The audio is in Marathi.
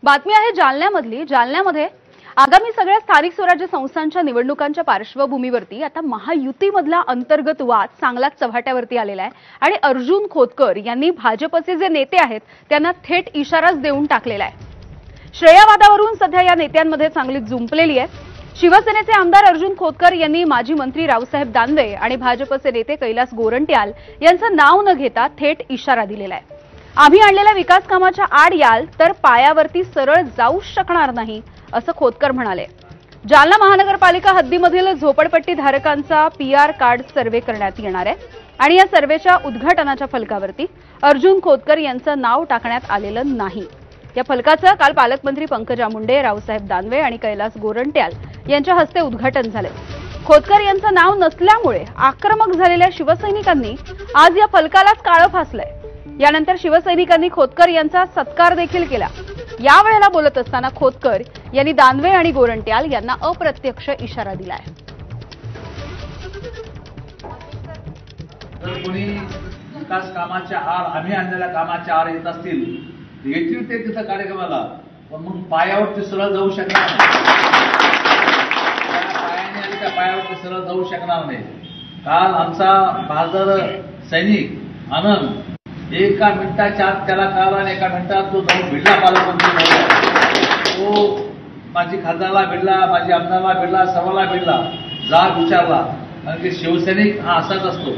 बातमी आहे जालन्यामधली। जालन्यामध्ये आगामी सगळ्या स्थानिक स्वराज्य संस्थांच्या निवडणुकांच्या पार्श्वभूमीवरती आता महायुतीमधला अंतर्गत वाद चांगलाच चव्हाट्यावरती आलेला आहे आणि अर्जुन खोतकर यांनी भाजपचे जे नेते आहेत त्यांना थेट इशाराच देऊन टाकलेला आहे। श्रेयावादावरून सध्या या नेत्यांमध्ये चांगली जुंपलेली आहे। शिवसेनेचे आमदार अर्जुन खोतकर यांनी माजी मंत्री रावसाहेब दानवे आणि भाजपचे नेते कैलास गोरंट्याल यांचं नाव न घेता थेट इशारा दिलेला आहे। आम्ही आणलेल्या विकास कामाच्या आड याल तर पायावरती सरळ जाऊ शकणार नाही असं खोतकर म्हणाले। जालना महानगरपालिका हद्दीमधील झोपडपट्टी धारकांचा पीआर कार्ड सर्व्हे करण्यात येणार आहे आणि या सर्व्हेच्या उद्घाटनाच्या फलकावरती अर्जुन खोतकर यांचं नाव टाकण्यात आलेलं नाही। या फलकाचं काल पालकमंत्री पंकजा मुंडे, रावसाहेब दानवे आणि कैलास गोरंट्याल यांच्या हस्ते उद्घाटन झाले। खोतकर यांचं नाव नसल्यामुळे आक्रमक झालेल्या शिवसैनिकांनी आज या फलकालाच काळं फासलंय। यानंतर शिवसैनिकांनी खोतकर यांचा सत्कार देखील केला। यावेळेला बोलत असताना खोतकर यांनी दानवे आणि गोरंट्याल यांना अप्रत्यक्ष इशारा दिलाय। जर कोणी विकास कामाच्या आड, आम्ही आणलेल्या कामाच्या आड येत असतील, येतील ते तिथं कार्यक्रमाला, पण मग पायावरती सरळ जाऊ शकणार नाही। पायाने आणि त्या पायावरती सरळ जाऊ शकणार नाही। काल आमचा बहादर सैनिक आनंद एका मिनिटाच्या आत त्याला कळाला आणि एका मिनिटात तो जाऊन भिडला पालकमंत्री। तो माझी खासदारला भिडला, माझी आमदारला भिडला, सर्वांना भिडला, जाब विचारला। कारण की शिवसैनिक हा असाच असतो।